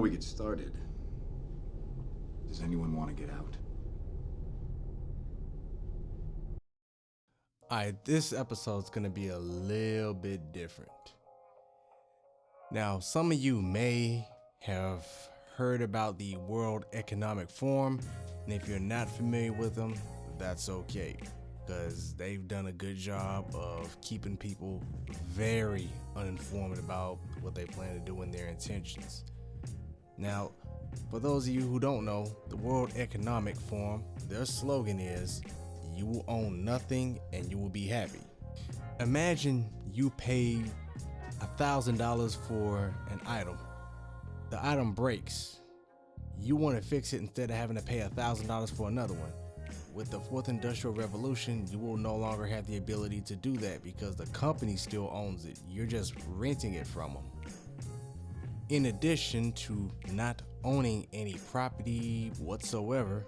Before we get started, does anyone want to get out? Alright, this episode's gonna be a little bit different. Now, some of you may have heard about the World Economic Forum, and if you're not familiar with them, that's okay, because they've done a good job of keeping people very uninformed about what they plan to do and their intentions. Now, for those of you who don't know, the World Economic Forum, their slogan is, "You will own nothing and you will be happy." Imagine you pay $1,000 for an item. The item breaks. You want to fix it instead of having to pay $1,000 for another one. With the fourth industrial revolution, you will no longer have the ability to do that because the company still owns it. You're just renting it from them. In addition to not owning any property whatsoever,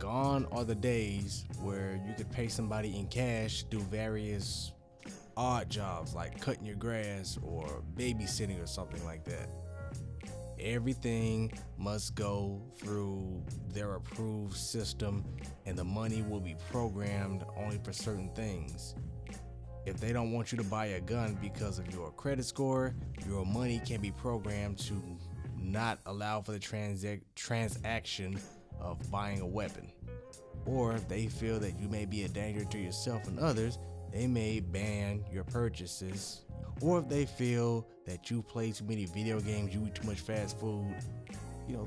gone are the days where you could pay somebody in cash, do various odd jobs like cutting your grass or babysitting or something like that. Everything must go through their approved system, and the money will be programmed only for certain things. If they don't want you to buy a gun because of your credit score, your money can be programmed to not allow for the transaction of buying a weapon. Or if they feel that you may be a danger to yourself and others, they may ban your purchases. Or if they feel that you play too many video games, you eat too much fast food,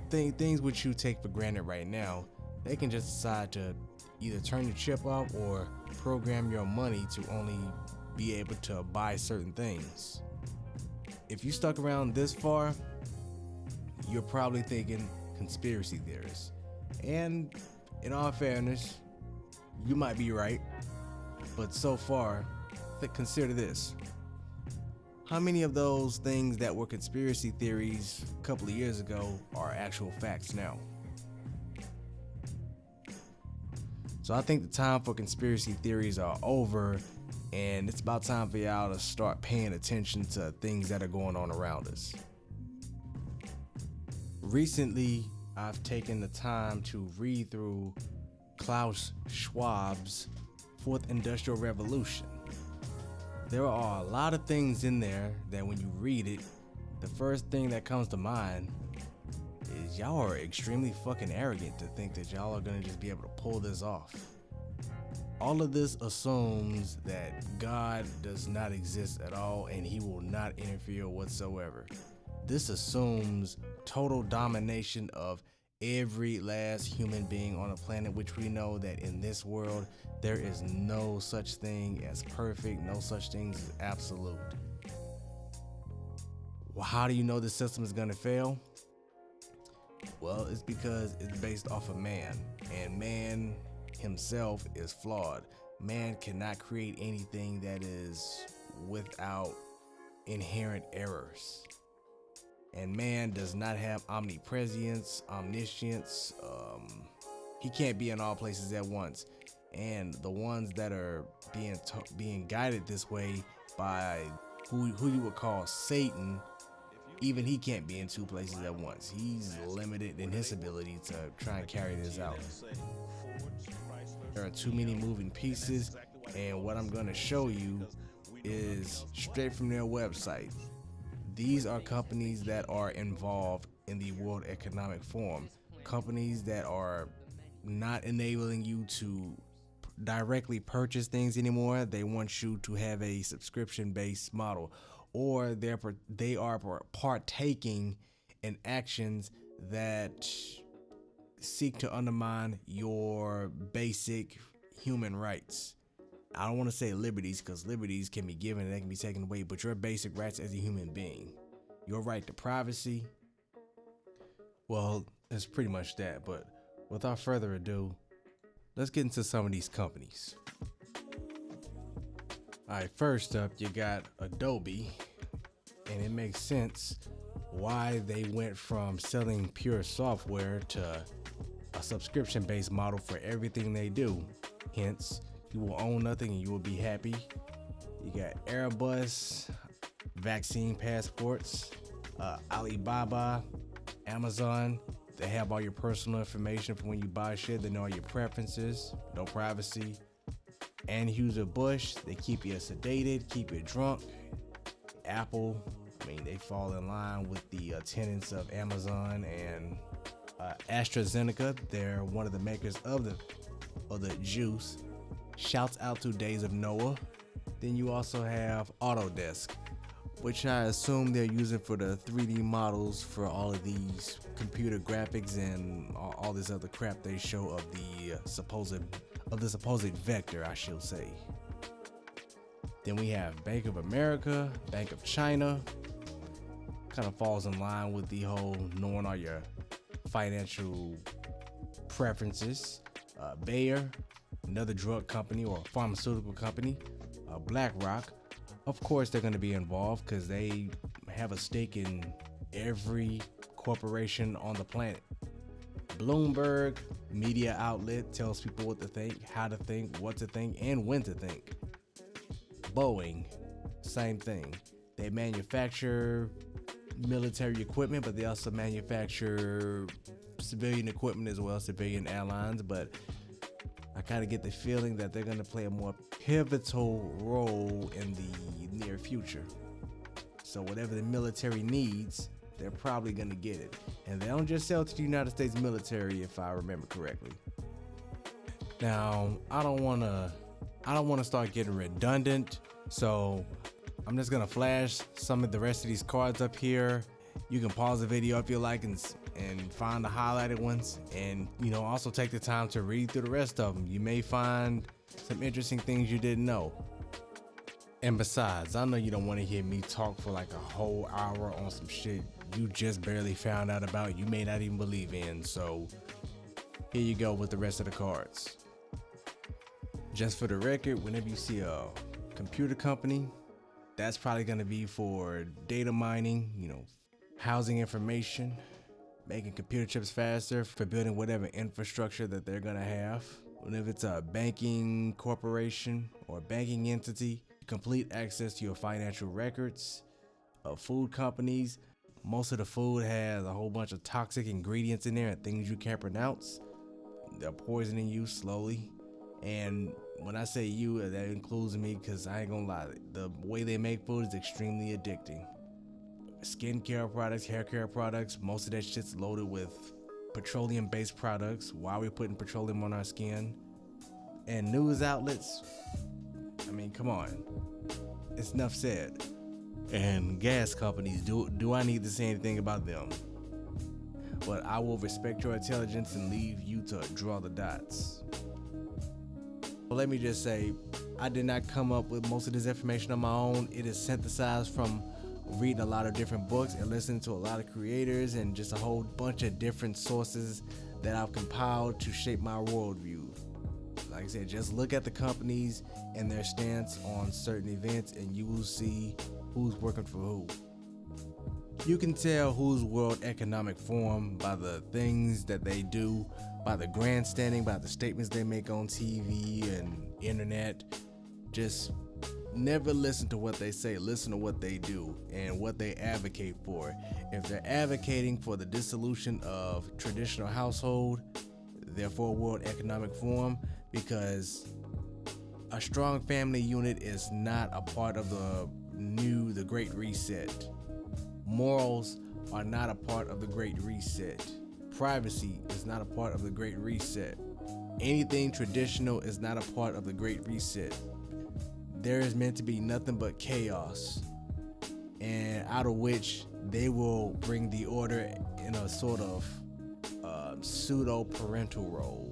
things which you take for granted right now, they can just decide to either turn your chip off or program your money to only be able to buy certain things. If you stuck around this far, you're probably thinking conspiracy theorists. And in all fairness, you might be right, but so far, consider this. How many of those things that were conspiracy theories a couple of years ago are actual facts now? So I think the time for conspiracy theories are over, and it's about time for y'all to start paying attention to things that are going on around us. Recently, I've taken the time to read through Klaus Schwab's Fourth Industrial Revolution. There are a lot of things in there that when you read it, the first thing that comes to mind is y'all are extremely fucking arrogant to think that y'all are gonna just be able to pull this off. All of this assumes that God does not exist at all and he will not interfere whatsoever. This assumes total domination of every last human being on the planet, which we know that in this world there is no such thing as perfect, no such thing as absolute. Well, how do you know the system is going to fail? Well, it's because it's based off of man, and man himself is flawed. Man cannot create anything that is without inherent errors. And man does not have omnipresence, omniscience. He can't be in all places at once. And the ones that are being guided this way by who you would call Satan, even he can't be in two places at once. He's limited in his ability to try and carry this out. There are too many moving pieces, and what I'm going to show you is straight from their website. These are companies that are involved in the World Economic Forum, companies that are not enabling you to directly purchase things anymore. They want you to have a subscription-based model, or they are partaking in actions that seek to undermine your basic human rights. I don't want to say liberties, because liberties can be given and they can be taken away, but your basic rights as a human being, your right to privacy, well, it's pretty much that. But without further ado, let's get into some of these companies. Alright, first up, you got Adobe, and it makes sense why they went from selling pure software to a subscription-based model for everything they do. Hence, you will own nothing and you will be happy. You got Airbus, vaccine passports, Alibaba, Amazon, they have all your personal information from when you buy shit. They know all your preferences, no privacy. Anheuser-Busch, they keep you sedated, keep you drunk. Apple, I mean, they fall in line with the tenets of Amazon. And AstraZeneca, they're one of the makers of the juice. Shouts out to Days of Noah. Then you also have Autodesk, which I assume they're using for the 3D models for all of these computer graphics and all this other crap they show of the supposed vector, I shall say. Then we have Bank of America, Bank of China. Kind of falls in line with the whole knowing all your financial preferences. Bayer, another drug company or pharmaceutical company. BlackRock, of course they're going to be involved because they have a stake in every corporation on the planet. Bloomberg, media outlet, tells people what to think, how to think, what to think, and when to think. Boeing, same thing. They manufacture military equipment, but they also manufacture civilian equipment as well, civilian airlines. But I kind of get the feeling that they're going to play a more pivotal role in the near future. So whatever the military needs, they're probably going to get it. And they don't just sell to the United States military, if I remember correctly. Now, I don't want to start getting redundant, so I'm just going to flash some of the rest of these cards up here. You can pause the video if you like and find the highlighted ones, and also take the time to read through the rest of them. You may find some interesting things you didn't know. And besides, I know you don't want to hear me talk for like a whole hour on some shit you just barely found out about, you may not even believe in. So here you go with the rest of the cards. Just for the record, whenever you see a computer company, that's probably going to be for data mining, housing information, making computer chips faster, for building whatever infrastructure that they're going to have. Whenever it's a banking corporation or banking entity, complete access to your financial records. Food companies, most of the food has a whole bunch of toxic ingredients in there and things you can't pronounce. They're poisoning you slowly. And when I say you, that includes me, because I ain't gonna lie, the way they make food is extremely addicting. Skincare products, hair care products, most of that shit's loaded with petroleum-based products. Why are we putting petroleum on our skin? And news outlets, I mean, come on. It's enough said. And gas companies, do I need to say anything about them? But I will respect your intelligence and leave you to draw the dots. Well, let me just say, I did not come up with most of this information on my own. It is synthesized from reading a lot of different books and listening to a lot of creators and just a whole bunch of different sources that I've compiled to shape my worldview. Like I said, just look at the companies and their stance on certain events and you will see who's working for who. You can tell who's World Economic Forum by the things that they do, by the grandstanding, by the statements they make on TV and internet. Just never listen to what they say, listen to what they do and what they advocate for. If they're advocating for the dissolution of traditional household, they're for World Economic Forum, because a strong family unit is not a part of the Great Reset. Morals are not a part of the Great Reset. Privacy is not a part of the Great Reset. Anything traditional is not a part of the Great Reset. There is meant to be nothing but chaos, and out of which they will bring the order in a sort of pseudo parental role.